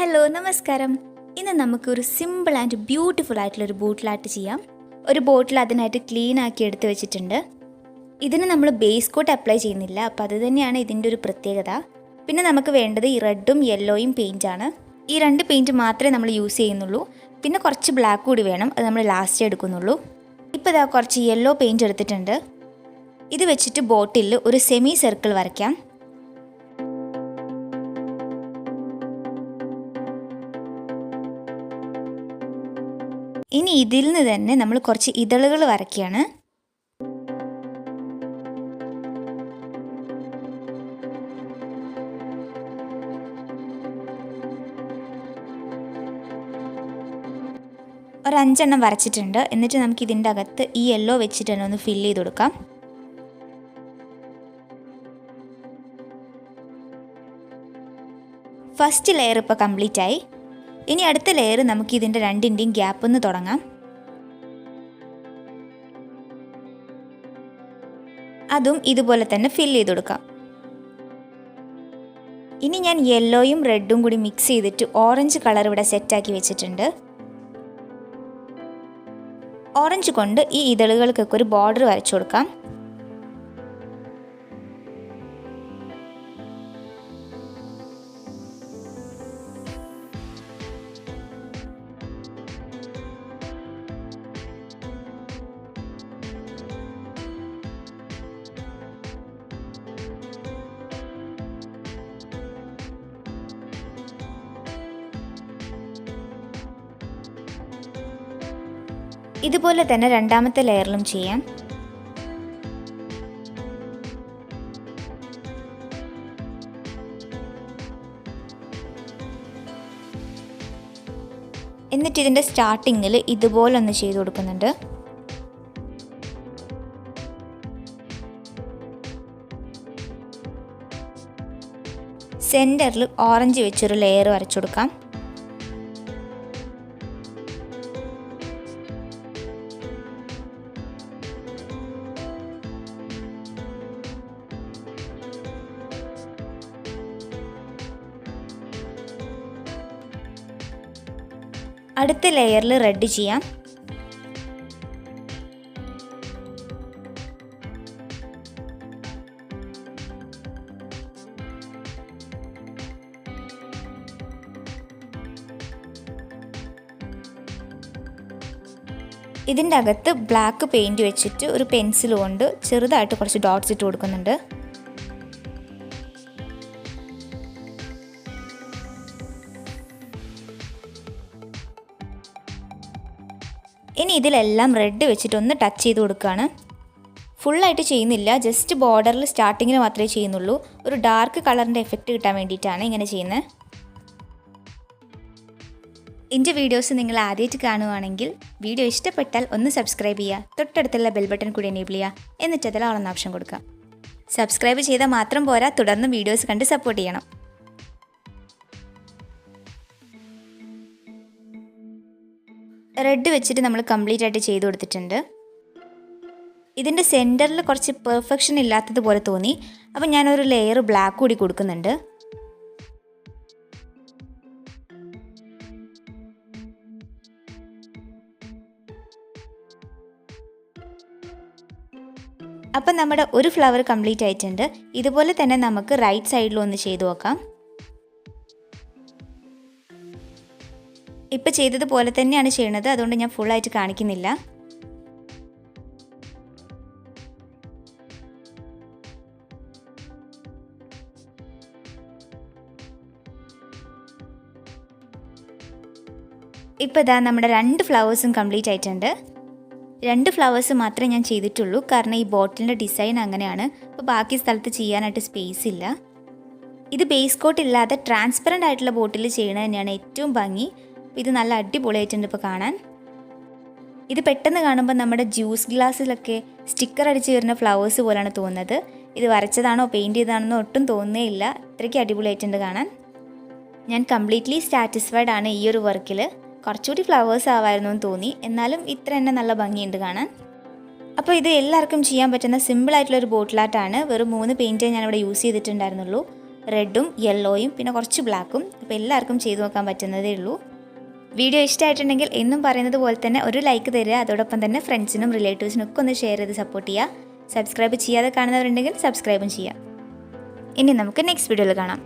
Hello നമസ്കാരം. ഇന്ന് നമുക്കൊരു സിമ്പിൾ ആൻഡ് ബ്യൂട്ടിഫുൾ ആയിട്ടുള്ളൊരു ബോട്ടിൽ ആർട്ട് ചെയ്യാം. ഒരു ബോട്ടിൽ അതിനായിട്ട് ക്ലീൻ ആക്കി എടുത്ത് വെച്ചിട്ടുണ്ട്. ഇതിന് നമ്മൾ ബേസ് കോട്ട് അപ്ലൈ ചെയ്യുന്നില്ല, അപ്പോൾ അത് തന്നെയാണ് ഇതിൻ്റെ ഒരു പ്രത്യേകത. പിന്നെ നമുക്ക് വേണ്ടത് ഈ റെഡും യെല്ലോയും പെയിൻറ്റാണ്. ഈ രണ്ട് പെയിൻറ്റ് മാത്രമേ നമ്മൾ യൂസ് ചെയ്യുന്നുള്ളൂ. പിന്നെ കുറച്ച് ബ്ലാക്ക് കൂടി വേണം, അത് നമ്മൾ ലാസ്റ്റ് എടുക്കുന്നുള്ളൂ. ഇപ്പോൾ ഇതാ കുറച്ച് യെല്ലോ പെയിൻറ്റ് എടുത്തിട്ടുണ്ട്. ഇത് വെച്ചിട്ട് ബോട്ടിലിൽ ഒരു സെമി സർക്കിൾ വരയ്ക്കാം. ഇനി ഇതിൽ നിന്ന് തന്നെ നമ്മൾ കുറച്ച് ഇതളുകൾ വരയ്ക്കുകയാണ്. ഒരു 5 എണ്ണം വരച്ചിട്ടുണ്ട്. എന്നിട്ട് നമുക്ക് ഇതിൻ്റെ അകത്ത് ഈ യെല്ലോ വെച്ചിട്ട് തന്നെ ഒന്ന് ഫില്ല് ചെയ്ത് കൊടുക്കാം. ഫസ്റ്റ് ലെയർ ഇപ്പോൾ കംപ്ലീറ്റ് ആയി. ഇനി അടുത്ത ലെയർ നമുക്ക് ഇതിൻ്റെ രണ്ടിൻ്റെയും ഗ്യാപ്പ് ഒന്ന് തുടങ്ങാം. അതും ഇതുപോലെ തന്നെ ഫില്ല് ചെയ്ത് കൊടുക്കാം. ഇനി ഞാൻ യെല്ലോയും റെഡും കൂടി മിക്സ് ചെയ്തിട്ട് ഓറഞ്ച് കളർ ഇവിടെ സെറ്റാക്കി വെച്ചിട്ടുണ്ട്. ഓറഞ്ച് കൊണ്ട് ഈ ഇതളുകൾക്കൊക്കെ ഒരു ബോർഡർ വരച്ചു കൊടുക്കാം. ഇതുപോലെ തന്നെ രണ്ടാമത്തെ ലെയറിലും ചെയ്യാം. എന്നിട്ട് ഇതിൻ്റെ സ്റ്റാർട്ടിങ്ങിൽ ഇതുപോലെ ഒന്ന് ചെയ്ത് കൊടുക്കുന്നുണ്ട്. സെൻറ്ററിൽ ഓറഞ്ച് വെച്ചൊരു ലെയർ വരച്ചു കൊടുക്കാം. അടുത്ത ലെയറിൽ റെഡ് ചെയ്യാം. ഇതിൻ്റെ അകത്ത് ബ്ലാക്ക് പെയിൻറ്റ് വെച്ചിട്ട് ഒരു പെൻസിൽ കൊണ്ട് ചെറുതായിട്ട് കുറച്ച് ഡോട്ട്സ് ഇട്ട് കൊടുക്കുന്നുണ്ട്. ഇനി ഇതിലെല്ലാം റെഡ് വെച്ചിട്ടൊന്ന് ടച്ച് ചെയ്ത് കൊടുക്കുകയാണ്. ഫുള്ളായിട്ട് ചെയ്യുന്നില്ല, ജസ്റ്റ് ബോർഡറിൽ സ്റ്റാർട്ടിങ്ങിൽ മാത്രമേ ചെയ്യുന്നുള്ളൂ. ഒരു ഡാർക്ക് കളറിൻ്റെ എഫക്റ്റ് കിട്ടാൻ വേണ്ടിയിട്ടാണ് ഇങ്ങനെ ചെയ്യുന്നത്. എൻ്റെ വീഡിയോസ് നിങ്ങൾ ആദ്യമായിട്ട് കാണുകയാണെങ്കിൽ വീഡിയോ ഇഷ്ടപ്പെട്ടാൽ ഒന്ന് സബ്സ്ക്രൈബ് ചെയ്യുക, തൊട്ടടുത്തുള്ള ബെൽ ബട്ടൺ കൂടി എനേബിൾ ചെയ്യുക, എന്നിട്ട് അതിൽ ആളെന്ന ഓപ്ഷൻ കൊടുക്കുക. സബ്സ്ക്രൈബ് ചെയ്താൽ മാത്രം പോരാ, തുടർന്ന് വീഡിയോസ് കണ്ട് സപ്പോർട്ട് ചെയ്യണം. റെഡ് വെച്ചിട്ട് നമ്മൾ കംപ്ലീറ്റ് ആയിട്ട് ചെയ്ത് കൊടുത്തിട്ടുണ്ട്. ഇതിൻ്റെ സെൻറ്ററിൽ കുറച്ച് പെർഫെക്ഷൻ ഇല്ലാത്തതുപോലെ തോന്നി, അപ്പം ഞാനൊരു ലെയർ ബ്ലാക്ക് കൂടി കൊടുക്കുന്നുണ്ട്. അപ്പം നമ്മുടെ ഒരു ഫ്ലവർ കംപ്ലീറ്റ് ആയിട്ടുണ്ട്. ഇതുപോലെ തന്നെ നമുക്ക് റൈറ്റ് സൈഡിലും ഒന്ന് ചെയ്ത് നോക്കാം. ഇപ്പം ചെയ്തതുപോലെ തന്നെയാണ് ചെയ്യുന്നത്, അതുകൊണ്ട് ഞാൻ ഫുള്ളായിട്ട് കാണിക്കുന്നില്ല. ഇപ്പോൾ ഇതാ നമ്മുടെ 2 ഫ്ലവേഴ്സും കംപ്ലീറ്റ് ആയിട്ടുണ്ട്. 2 ഫ്ലവേഴ്സ് മാത്രമേ ഞാൻ ചെയ്തിട്ടുള്ളൂ, കാരണം ഈ ബോട്ടിലിൻ്റെ ഡിസൈൻ അങ്ങനെയാണ്. അപ്പോൾ ബാക്കി സ്ഥലത്ത് ചെയ്യാനായിട്ട് സ്പേസ് ഇല്ല. ഇത് ബേസ് കോട്ട് ഇല്ലാതെ ട്രാൻസ്പെറൻ്റ് ആയിട്ടുള്ള ബോട്ടിൽ ചെയ്യണത് തന്നെയാണ് ഏറ്റവും ഭംഗി. ഇത് നല്ല അടിപൊളിയായിട്ടുണ്ട് ഇപ്പോൾ കാണാൻ. ഇത് പെട്ടെന്ന് കാണുമ്പോൾ നമ്മുടെ ജ്യൂസ് ഗ്ലാസ്സിലൊക്കെ സ്റ്റിക്കർ അടിച്ച് വരുന്ന ഫ്ലവേഴ്സ് പോലെയാണ് തോന്നുന്നത്. ഇത് വരച്ചതാണോ പെയിൻറ്റ് ചെയ്തതാണെന്നോ ഒട്ടും തോന്നുന്നേ ഇല്ല, അത്രയ്ക്ക് അടിപൊളിയായിട്ടുണ്ട് കാണാൻ. ഞാൻ കംപ്ലീറ്റ്ലി സാറ്റിസ്ഫൈഡ് ആണ് ഈ ഒരു വർക്കിൽ. കുറച്ചുകൂടി ഫ്ലവേഴ്സ് ആവായിരുന്നു എന്ന് തോന്നി, എന്നാലും ഇത്ര തന്നെ നല്ല ഭംഗിയുണ്ട് കാണാൻ. അപ്പോൾ ഇത് എല്ലാവർക്കും ചെയ്യാൻ പറ്റുന്ന സിമ്പിളായിട്ടുള്ളൊരു ബോട്ടിൽ ആർട്ടാണ്. വെറും 3 പെയിൻറ്റേ ഞാനിവിടെ യൂസ് ചെയ്തിട്ടുണ്ടായിരുന്നുള്ളൂ. റെഡും യെല്ലോയും പിന്നെ കുറച്ച് ബ്ലാക്കും. അപ്പോൾ എല്ലാവർക്കും ചെയ്തു നോക്കാൻ പറ്റുന്നതേ ഉള്ളൂ. വീഡിയോ ഇഷ്ടമായിട്ടുണ്ടെങ്കിൽ എന്നും പറയുന്നത് പോലെ തന്നെ ഒരു ലൈക്ക് തരിക. അതോടൊപ്പം തന്നെ ഫ്രണ്ട്സിനും റിലേറ്റീവ്സിനും ഒക്കെ ഒന്ന് ഷെയർ ചെയ്ത് സപ്പോർട്ട് ചെയ്യുക. സബ്സ്ക്രൈബ് ചെയ്യാതെ കാണുന്നവരുണ്ടെങ്കിൽ സബ്സ്ക്രൈബും ചെയ്യുക. ഇനി നമുക്ക് നെക്സ്റ്റ് വീഡിയോയിൽ കാണാം.